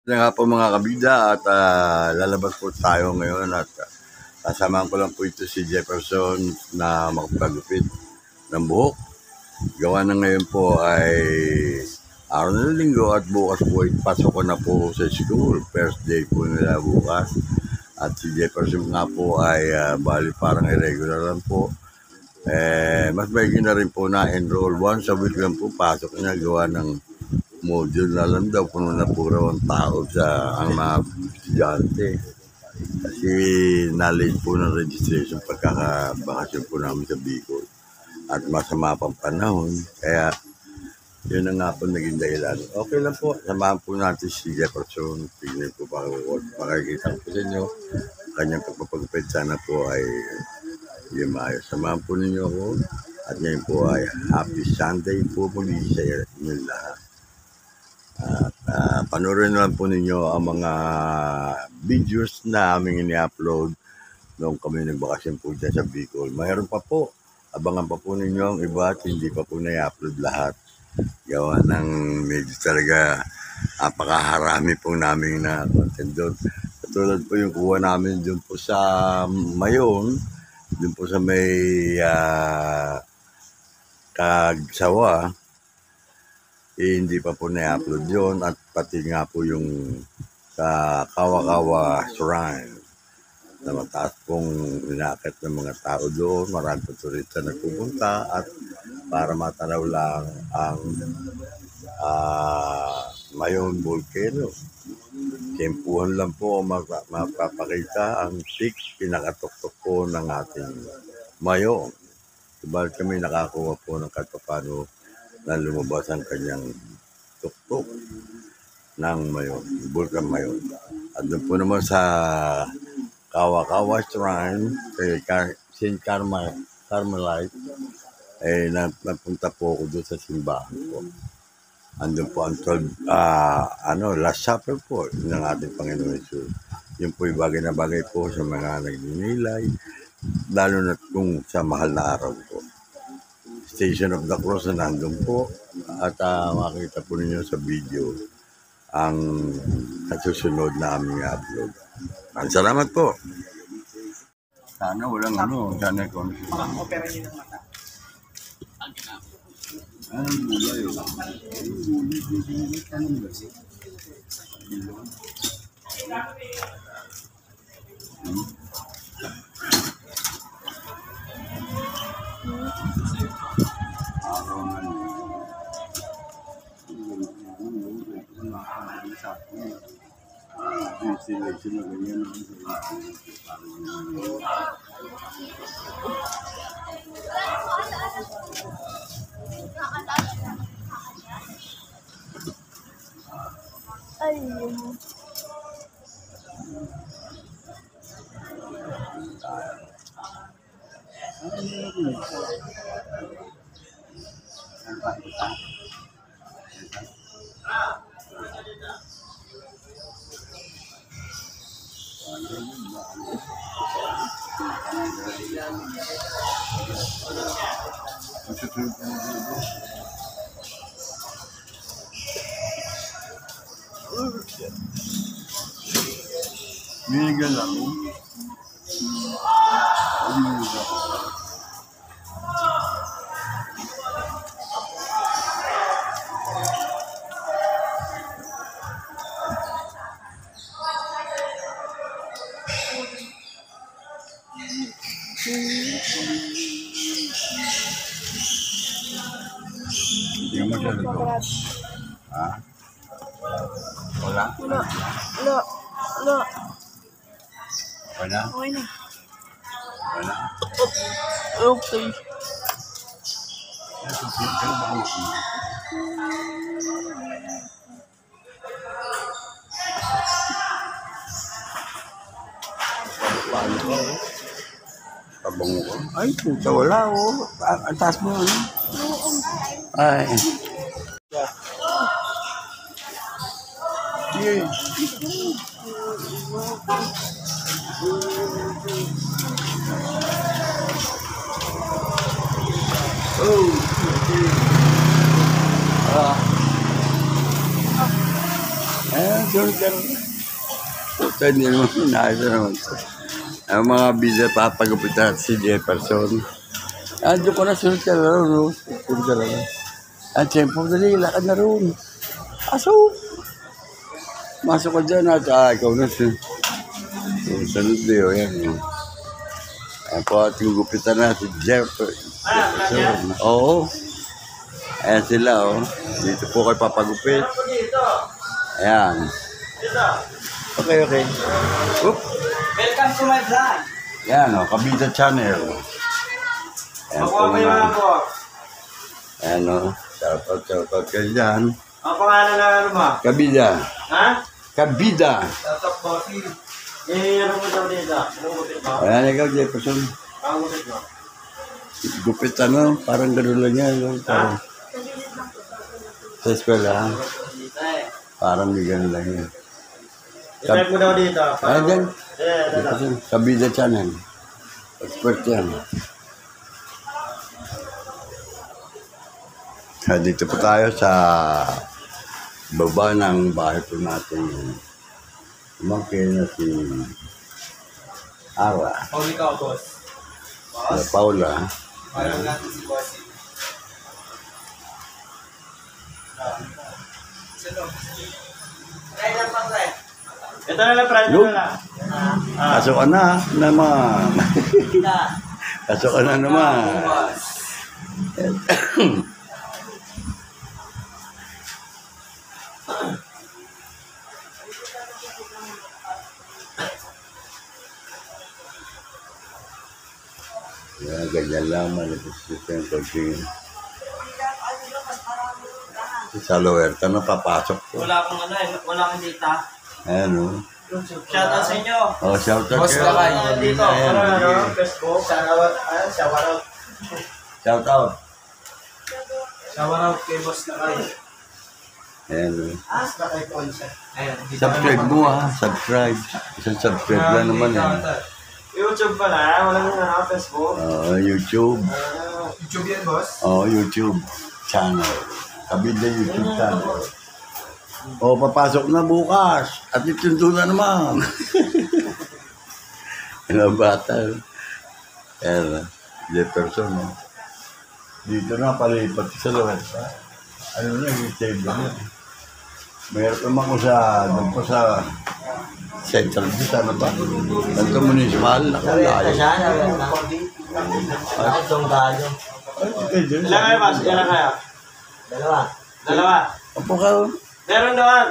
Kaya nga po mga kabida at lalabas po tayo ngayon at kasamahan ko lang po ito si Jefferson na makapagupit ng buhok. Gawa na ngayon po ay araw ng linggo at bukas po ay pasok ko na po sa school. First day po nila bukas. At si Jefferson nga po ay bali parang irregular lang po. Mas maigi na rin po na enroll. Once a week lang po pasok niya gawa ng module na lang daw, puno na po raw ang tao sa ang mga estudyante. Kasi knowledge po ng registration pagkakabakasyon po namin sa Bicol. At masama pang panahon, kaya yun na nga po naging dahilan. Okay lang po, samahan po natin si Jefferson. Tignan po pakikita ko sa inyo. Kanyang pagpapagupit sana po ay yung maayos. Samahan po ninyo ako. At ngayon po ay Happy Sunday po muli sa inyo lahat. At panoorin lang po ninyo ang mga videos na aming ini-upload noong kami nagbakasyon po dyan sa Bicol. Mayroon pa po, abangan pa po ninyo ang iba at hindi pa po na-upload lahat. Gawa ng medyo talaga napakaharami po namin na content doon. Katulad po yung kuha namin doon po sa Mayon, doon po sa may Kagsawa, hindi pa po na-upload yun at pati nga po yung sa Kawa-Kawa Shrine na mataas pong inakit ng mga tao doon. Marami po turista nagpupunta at para matanaw lang ang Mayon Volcano. Tempuhan lang po mapapakita ang peak pinakatuktok po ng ating Mayon. Subalit kami nakakuha po ng katapano na lumabas ang kanyang tuktok ng Mayon, Vulcan Mayon. At doon po naman sa Kawa-Kawa Shrine, kay St. Carmelite, napunta po ako doon sa simbahan po. Andun po ang 12, Last Supper po ng ating Panginoon Jesus. Yun po yung bagay na bagay po sa mga nagninilay, lalo na kung sa mahal na araw po. Station of the Cross na nandun po at makikita po ninyo sa video ang kasusunod na aming upload. Salamat po. Sana walang sana kung opera niyo ng mata. anong gulay yun? Ayun. Binigyan lang. Hindi mo siya nito. Ha? Wala? Wala. Okay na? Okay na. Okay na? Okay. Pabango ko. Ay, puta, wala oh. Ang taas mo, ano? Ay. Yeah. Oh. Ayan, so sunod ka naman. Puta, hindi naman inaayos naman. Ang mga bida papagupitan si Jefferson. Diyo ko na, sunod ka na rin, no? Sunod ka na rin. At siyempre, dali, lakad na rin. Aso! Masok ka dyan at ikaw na siya. Sunod din, yan. Ayan po, at gugupitan na si Jefferson. Oo. Ayan sila, oh. Dito po kayo papagupit. Ayan. Okay. Oop. Welcome to my vlog. Ayan, oh. Kabida Channel. Ayan po mga. Ayan, oh. Shoutout kayo dyan. Ang pangalan na ano ba? Kabida. Ha? Kabida. Shoutout bossy. Ano mo daw dito? Anong gupit mo? Ayan, ikaw, Jefferson. Ang gupit mo? Gupit ano, parang gano'n lang yan. No? Parang, sa eskwela, parang may gano'n lang yan. I-type mo daw dito. Ayan dyan. Dito. Kabida Channel. Expert yan. Dito po tayo sa baba ng bahay po natin. Umangkin na si Ara. Pauli ka, boss. Paula. Parang natin si bossy. Ito na lang, Fred. Look. Ito na lang. Pasok ka na naman. Pasok ka na naman. Yan, ganyan lamang. Sa Loerta na papasok ko. Wala akong ano eh. Wala akong data. Ayan o. Shoutout sa inyo. Oh, shoutout Boss kayo. Lakay. Dito. Ayan, Ano, Facebook. Shoutout. shoutout. Shoutout kay Boss Lakay. Ayan o. Boss Lakay Concept. Ayan. Subscribe mo ha. Subscribe. Isang subscribe lang naman eh. YouTube pala. Walang Facebook. YouTube. YouTube yan, boss? YouTube channel. Kabila YouTube channel. Papasok na bukas. At itundo na naman. Ilang bata. Ayan, Jefferson. Dito na palipat sa Loerta. Ano na, yung table na. Mayroon naman ko doon po sa Central Vista, ano ba? Tanto municipal, nakalayo. Ilan kayo, boss? Ilan kayo? Dalawa. Opo ka. Meron doon.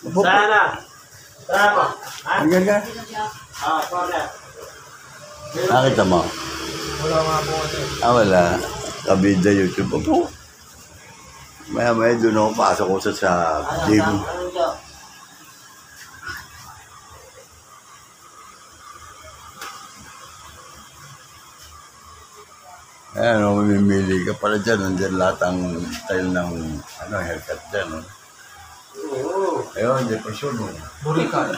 Opo ka. Sana. Sana mo. Ha? Hanggang ka. Corner. Nakita mo? Wala nga po kasi. Wala. Kabida YouTube. Opo. Maya doon ako pasok ko sa gym. Ayan, mamimili ka pala dyan. Nandiyan lahat ang style ng haircut dyan. No? Oo. Ayun, Jefferson. No? Burikan.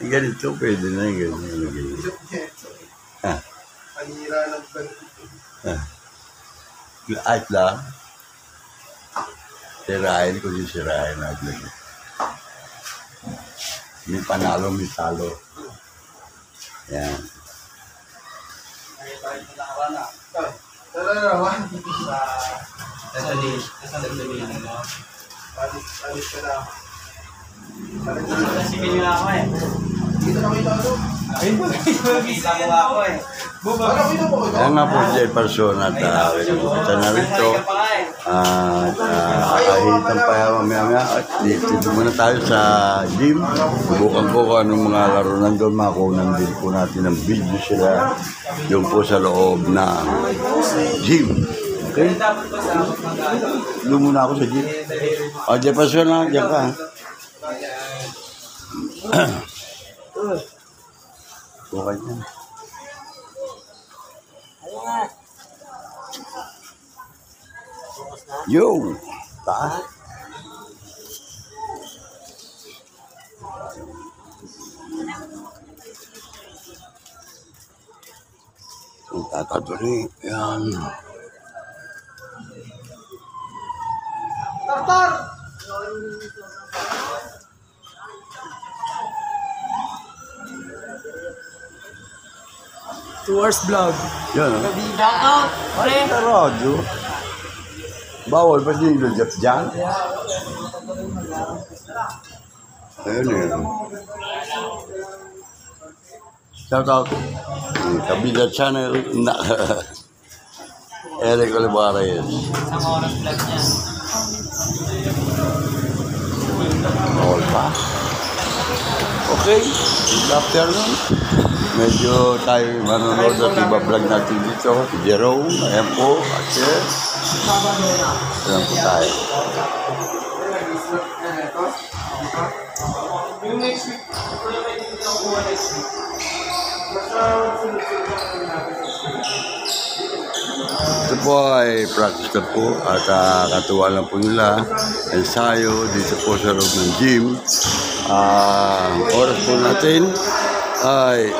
Ganito, pwede na yung ganito. Panira ng At lang. Sirahin ko yung sirahin natin. May panalo, may talo. Yan. Sige nyo ako eh. Ayun po. Nakita mo ako eh. Kaya nga po Jefferson at kita na rito. Kahitan pa yan mamaya. At dito muna tayo sa gym. Subukan ko kung anong mga laro nandun. Makunan din po natin ng video sila. Yung po sa loob ng gym. Okay? Doon muna ako sa gym. Jefferson na, diyan ka. Okay na. Yo! Taas. Ang tataduri. Yan. Tartar! Tours vlog. Yan, oh. Shoutout! Pre! Sa radyo. Bawal pa din yung Jeff Jan. Ayun yun. Shout out. Kabila Channel. Eric Olivares. Isang oras vlog niya. All pa. Okay. Good afternoon. Medyo tayo manonood at iba vlog natin dito. Si Jerome. Ayan po. Kasi. Ayan po tayo. Yung next week, wala may hindi na kuha next week. Basta sunod-sunod na namin. Ito po ay practice na po at katuwa lang po nila. Ensayo dito po sa loob ng gym. Ang oras po natin ay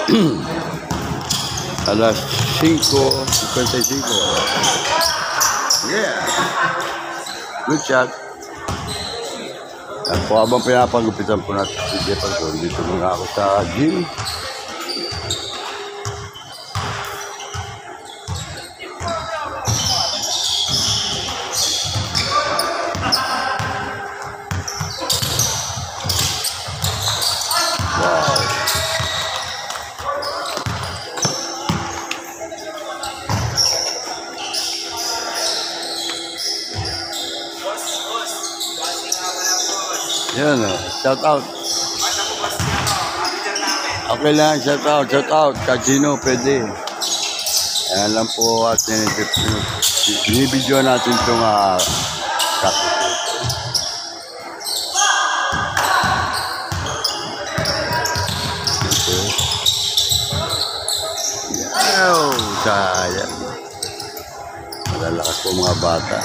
alas 5:55. Yeah! Good shot. At po habang pinapagupitan po natin si Jefferson, dito muna ako sa gym. Wow! Yan o, shout out. Okay lang, shout out. Kachino, pwede. Ayan lang po at binibidyo natin itong kakupo. Oh, sayang. Malalakas po mga bata.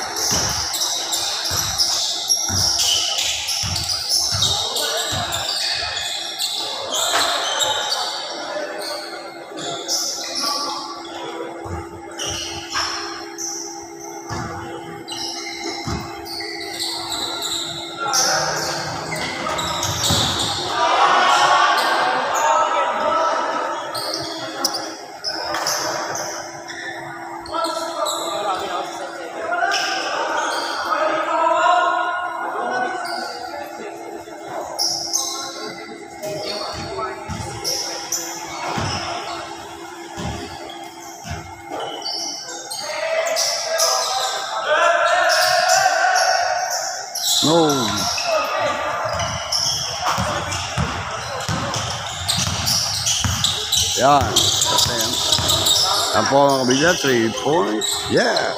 No. Yan. Yan po mga kabila, 3 points. Yeah.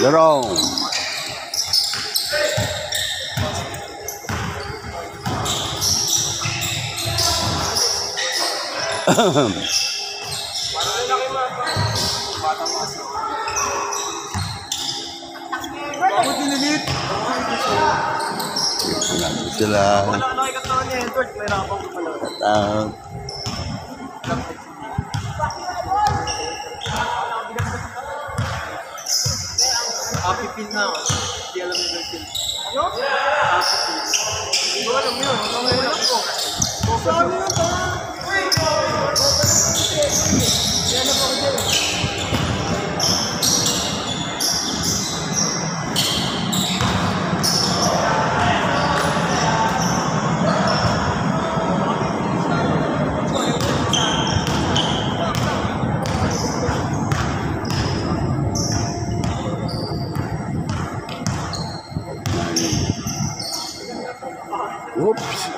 Jerome. Sila. Happy pin na ako. Hindi alam mo yung pin. Ano? Happy pin. Hindi ko alam yun. Ano alam ko? Sabi mo ba? Wait! Yan na pa ko dyan. Oops.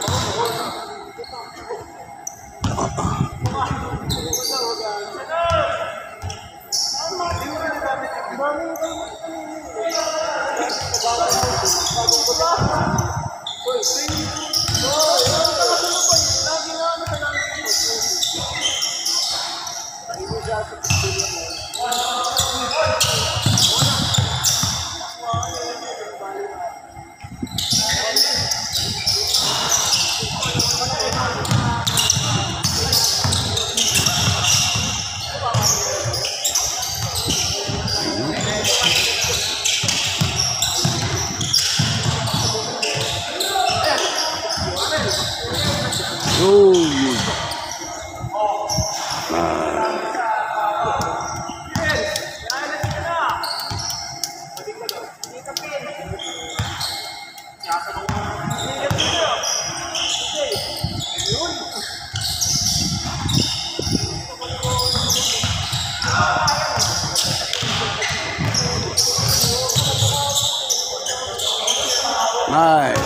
Oh, good. Ah. Nice.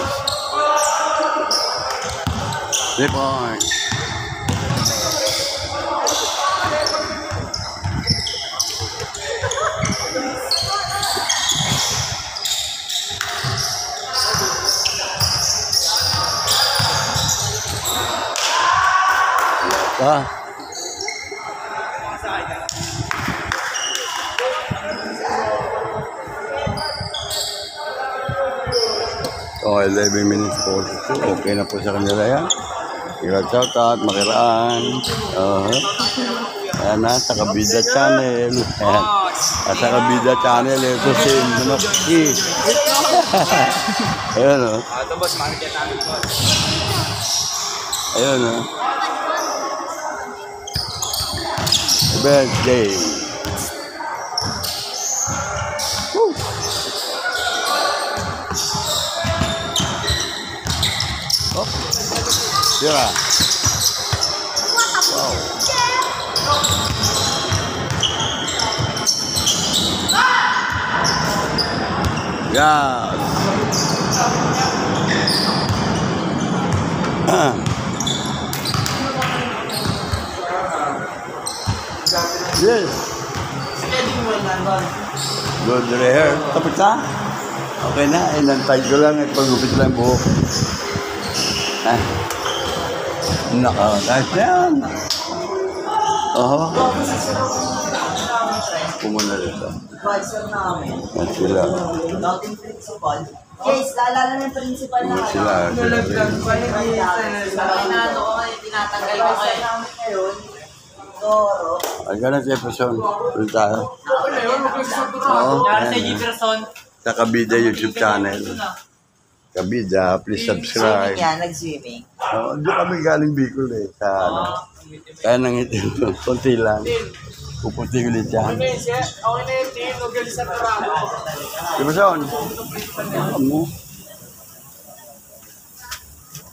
3 points. Ah. So, 11 minutes po. Okay na po sa kanila yan. Shout out, makiraan. Ayan na, sa Kabida Channel. Ayan. Sa Kabida Channel, ito si Minoski. Ayan o. Ito boss, manager namin boss. Ayan o. Birthday. Woo! Oh. Sira. Wow. Yes. Yes. Good hair. Tapos na? Okay na. Inantay ko lang. Pagupit lang buhok. Ah. Nakakataas yan. Oo. Pumuna rito. Advisor namin. Yan sila. Dating principal. Yes, naalala ng principal na. Yan sila. Inaano ko ngayon, tinatanggal ko ngayon. Namin ngayon, Doro. Ay, ganun si Epeson. Tuloy tayo. Oo. Yan. Sa Kabida YouTube channel. Kabida, please subscribe. Swimming yan, nag-swimming. Oo, doon kami galing Bicol eh. Sa ano. Kaya nangitin doon. Kunti lang. Pupunti ulit yan. Okay na yung team, magaling sa Torado. Epeson. Ano mo?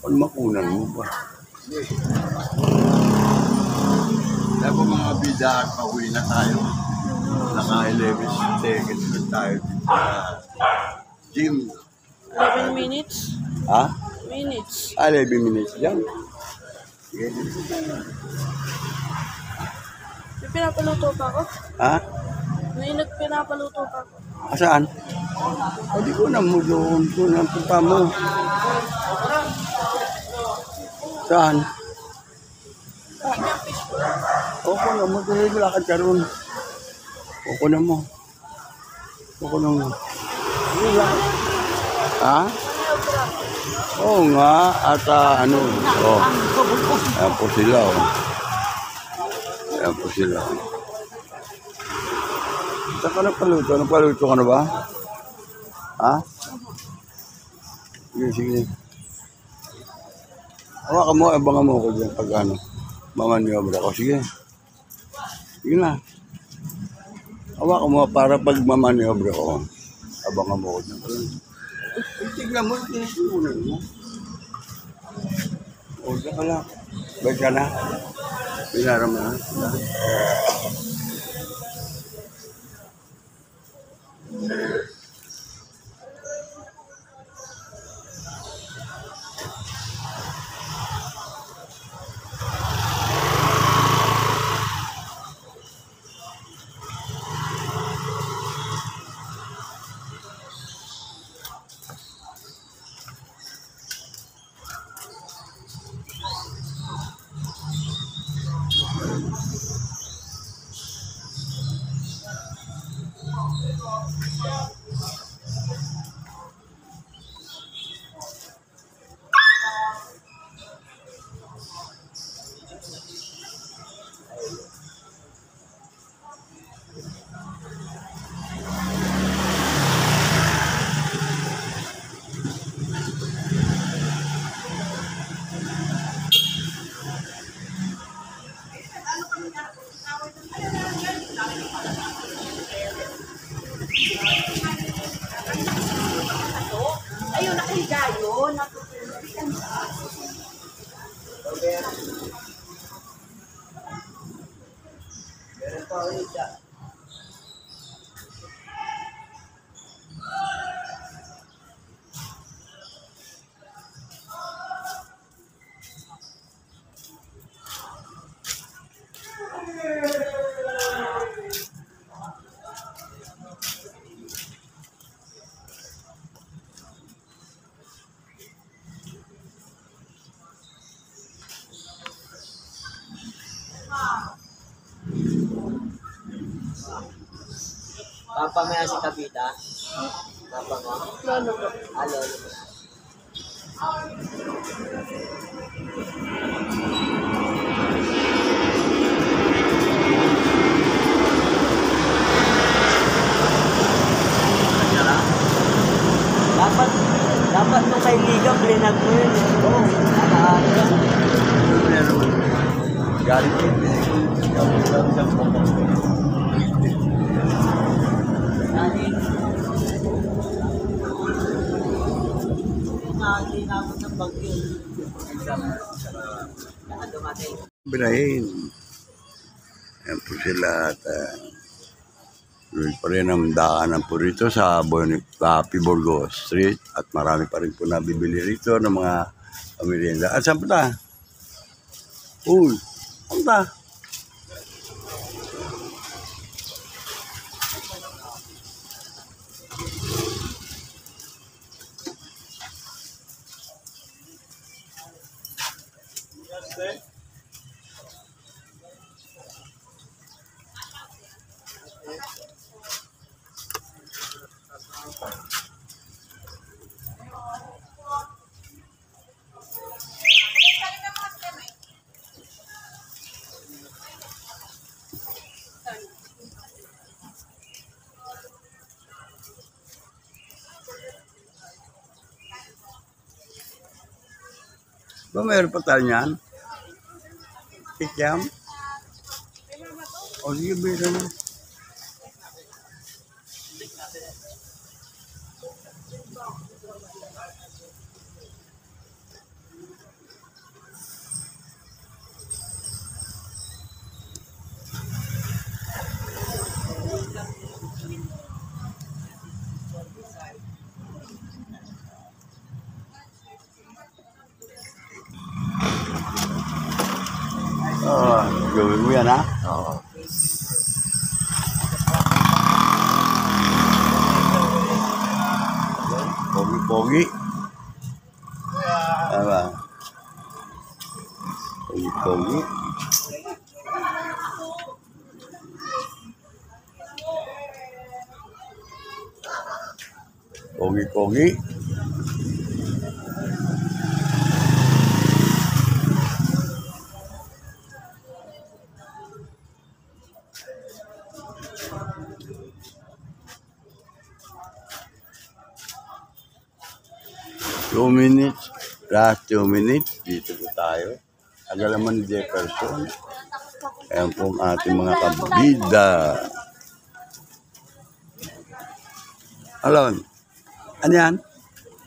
Ano makunan mo ba? Kaya po mga bida at pauwi na tayo. Naka-11 seconds na tayo dito sa gym. 11 minutes. Ha? Minutes. 11 minutes dyan. Sige. May pinapaluto pa ako. Ha? May nagpinapaluto pa ako. Saan? O di ko na mo doon. Doon ang punta mo. Saan? Opo na mo. Dahil lakad ka ron. Opo na mo. Opo na mo. Ha? Oo nga. At ano. Oh. Ayan po sila. Oh. Ayan po sila. Saan ka nagpaluto? Nagpaluto ka na ba? Ha? Sige, sige. Hawakan mo, abangan mo ko dyan pag ano. Mamaniobra ko. Sige. Sige na. Hawakan mo para pag mamaniobra ko. Abangan mo ko dyan. Tignan mo, tinisunan mo. O, dyan ka lang. Ba't ka na? Pinara mo na. Papa mo yan si Kabita? Papa mo? Lolo po. Lolo mo. Dapat nung kaibigan, blinag mo yun. Oo. Galing ko. Nakakilabot ng bagyo. Lahat dumating. Birahin. Ayan po sila at tuloy pa rin ang daanan po rito sa Piborgo Street at marami pa rin po nabibili rito ng mga pamilienda. At saan pa? Uy, saan pa? Ba, mayroon pa tayo niyan? Kikiam? O, sige, bira mo. Gawin mo yan, ha? Oo. Pogi-pogi. Tama. Pogi-pogi. Pogi-pogi. 2 minutes, last 2 minutes, dito po tayo. Agalaman ni Jefferson. Ayan po ang ating mga kabida. Alon, ano yan?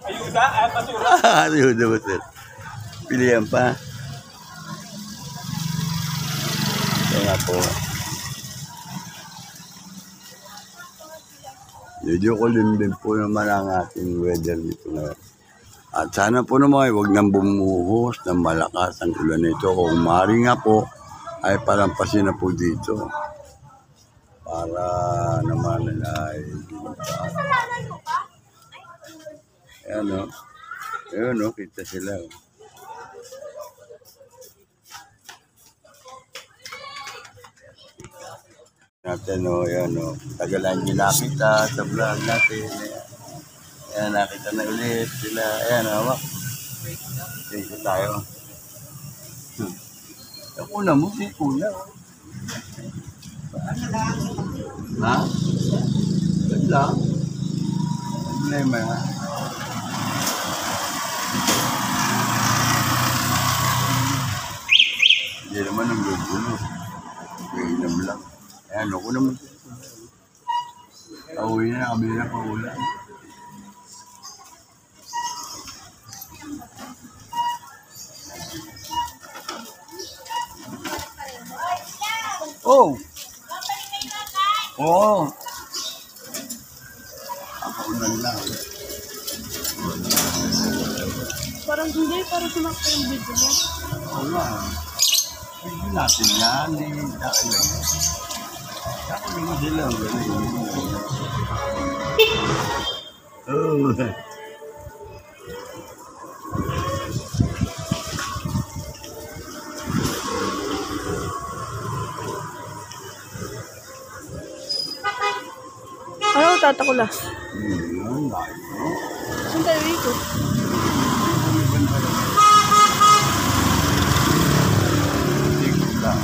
Ayuda at basura. Ayuda ba sir? Pilihan pa. Ito nga po. Medyo kulim din po naman ang ating weather dito ngayon. At sana po naman huwag nang bumuhos ng malakas ang ulan nito. Kung maaari nga po, ay palampasin na po dito. Para naman ay ayan o. Ayan o, kita sila o. Natin o, ayan o. Tagalan nyo nakita sa vlog natin. Ayan, nakita na ulit sila. Ayan o, dito tayo. Ako na mo, si kuya. Ha? Ganda. Problema ha. Hindi naman ang gulo. Mainam lang. Ayan, ako naman. Pauwi na, kami na paulan. Oh! Oo. Ako ulan lang. Parang hindi, parang sumakta yung video mo. Oo nga. Hindi natin yan. Dahil lang yan. Ako naman sila. Oo. Ano Santa Colas. Yun, layo. Saan tayo ikot? Ikot lang.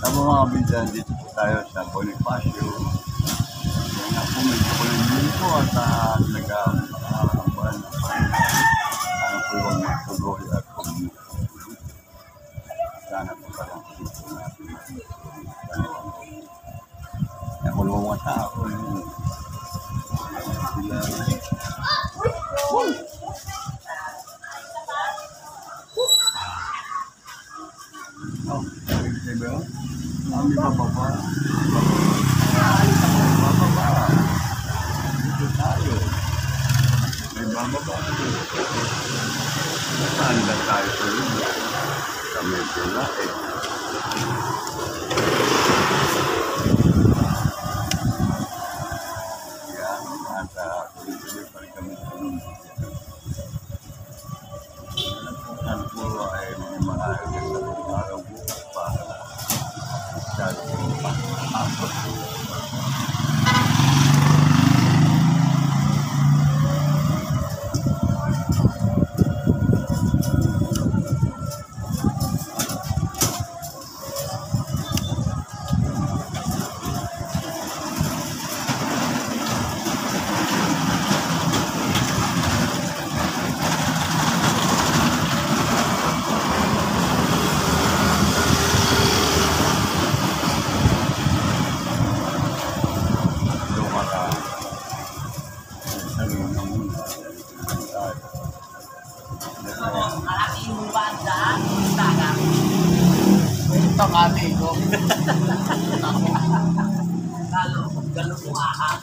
Tama mga bidan, dito po tayo sa Bonifacio. Yan nga po, medyo ko lang yun po at nag-aambahan na pa. Sana po yung magtuloy at sana po parang dito natin kaya kung mga tao sila oh, diba? Kami bababa dito tayo may bababa saan ba tayo sa lulo kami sila yan at tuloy-tuloy pa rin kami sa lulo nagpuntan po ay may maaari sa araw bukas para sa pag-apot Malaking banda, sana. Ito kami ko. Galo mo ahang.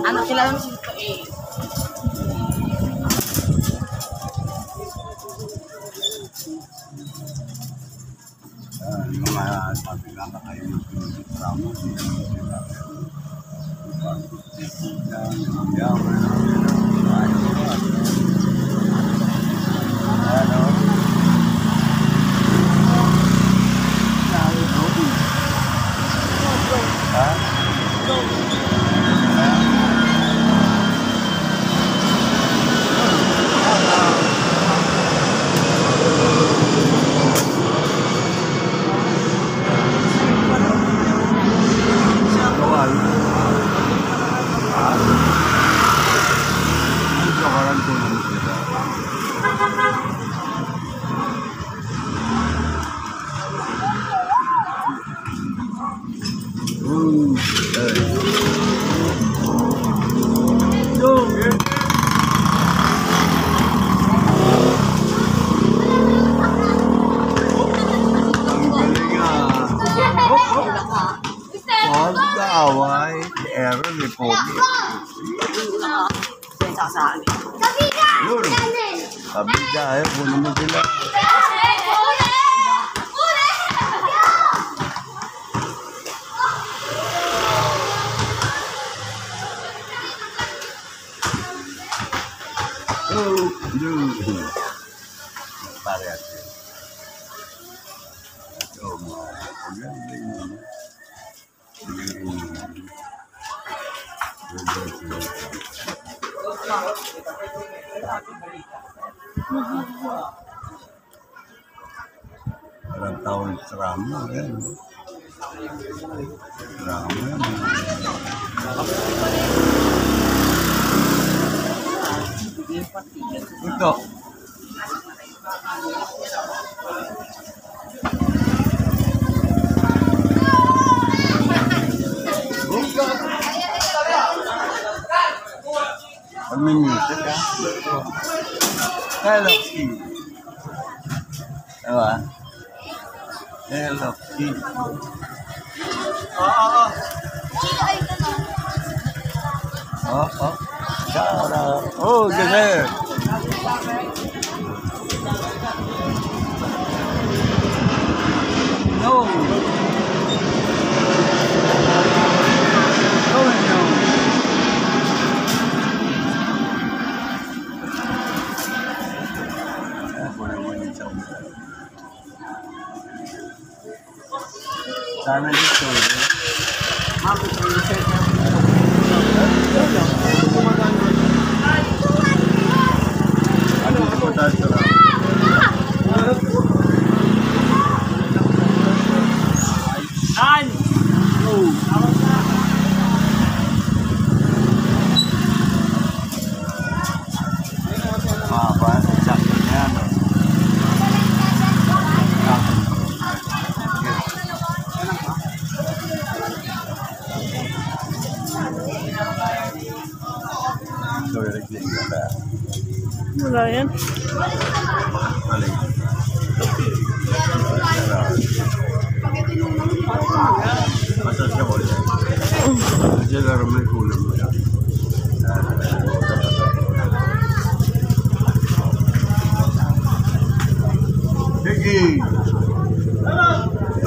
Ano sila ng sito eh? yung mga sabi nga na kayo ng pinag-itramo Pag-away, Aaron, may pogi. Sasali. Yun. Kabida, ayaw po naman sila. Oh, yun. Pare ate. Ito, mga pagandang. Parang taon drama yan. Drama yan. Ito. Pag may music ha. Hello, Steve. Diba? Hello, Steve. Oh. Shout out. Oh, good. No. No, no. Ako naman yung sound. Sana dito. Mabot na yung set niya. Ano po tayo? An! Mahaba. Sakto yan. Sorry, nagdinig ka ba? Wala yan. Alay. Masas ka ulit. Diyan lang may kulang mo yan. Sige!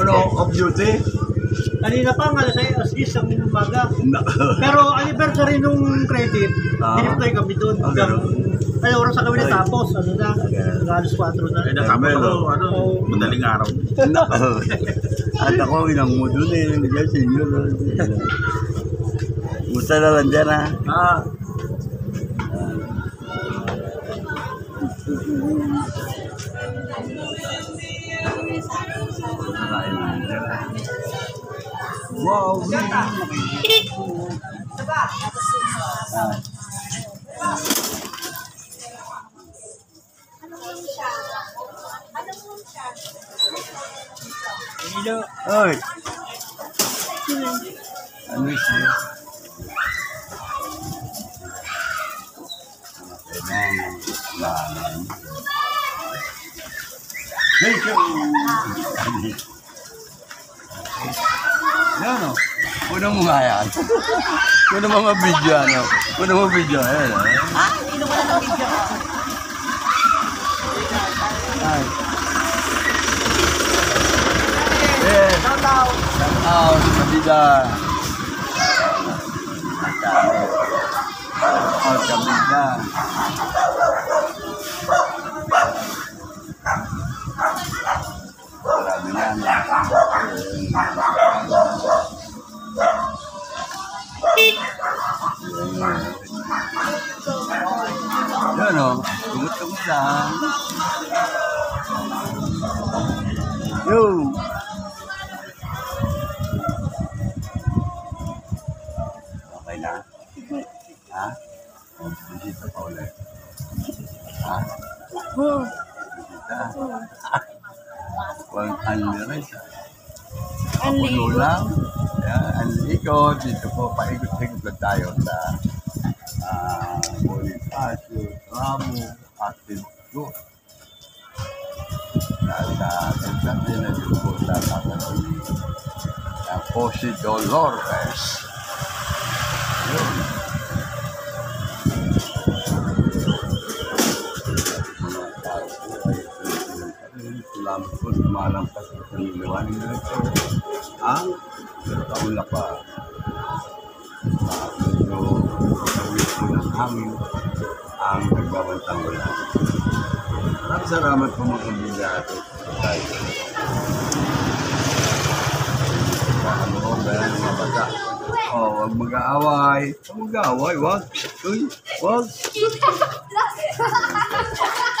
Ano, off duty? Kanina pa nga, alas 10 ang umaga. Pero anniversary nung credit, diniploy kami doon. Ay, oras na kami natapos. Ano na? Alas 4 na. Ay, natapos ako, madaling araw. At ako, inang mo dun eh. Diyan, senior. Gusto na lang dyan ha. Wow! Oy! Ano siya? Yan o. Unang mo nga yan. Unang mga video ano. Unang mga video. Ayan o. Hindi naman ng video. Ay. Yes. Shout out. Shout out sa kabida. Oh, kabida. Marami yan. Yan o. Tumot-tumot lang. Yo! Okay na? Ha? Bisita pa ulit. Ha? Oh. Bisita? Huwag unliris. Unli. Puno lang. Yan, ikot. Dito po, paikot-ikot lang tayo sa Bonifacio, Ramo, Atin Road. Sa Kentucky na dito po sa Tatay Jose Dolores. Yun. Mga tao po ay salamat po sa malampas sa paniliwanin na ito. Ang taula pa. Medyo tawid po ng hangin ang nagbabantang wala. Maraming salamat po mga kabila ato. Ano ba yan mga bata? Oh, huwag mag-aaway. Huwag mag-aaway, wag. Uy, wag.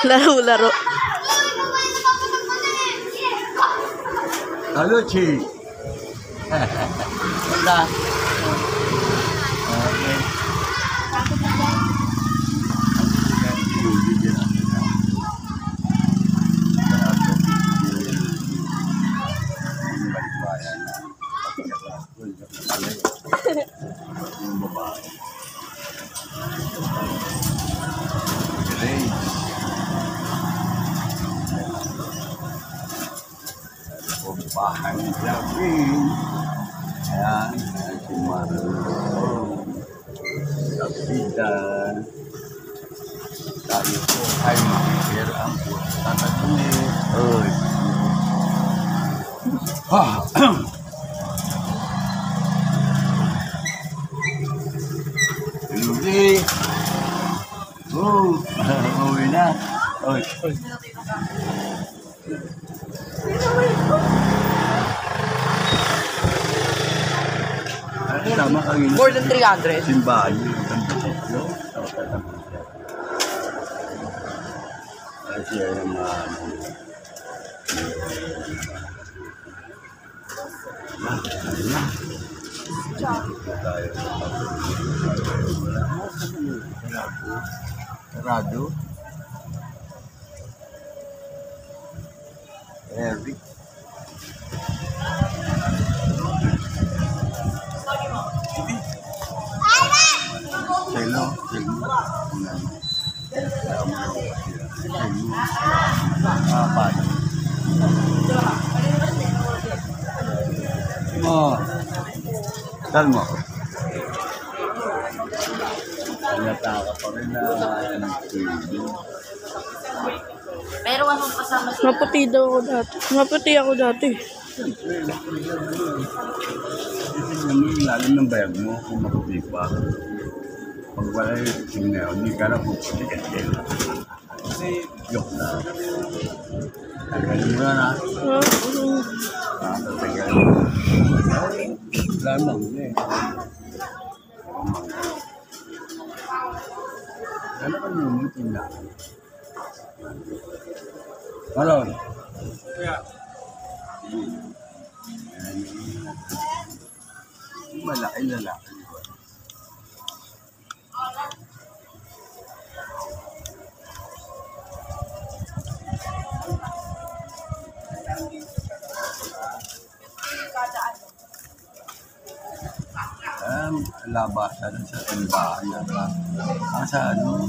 Laro-laro. Halo, Chi. Wala. Okay. Bahay ni Jacqueline. Ayan, si Marlon. Kapitan. Tayo po ay makikira ang tatatunin. Oy. Ah. Lugi. Oh, uwi na. Oy. Ay, tama kang ina. More than 300. Simbahan yun. No? Ay, siya yung Sarado. Eric. Selo. Oh. Kalmo. Nataka pa rin na Pero anong kasama sila? Maputi daw ako dati. Maputi ako dati. Tingnan mo yung lalim ng bayag mo kung maputi pa. Pag wala yung tingnan, hindi ka na puputi ka din. Kasi joke na. Tagalin mo na. Tagalin mo. Lamang eh. Ano ka nyo mo tingnan? Halo. Kaya. Malaki lalaki. Labasan sa timbahan na sa ano?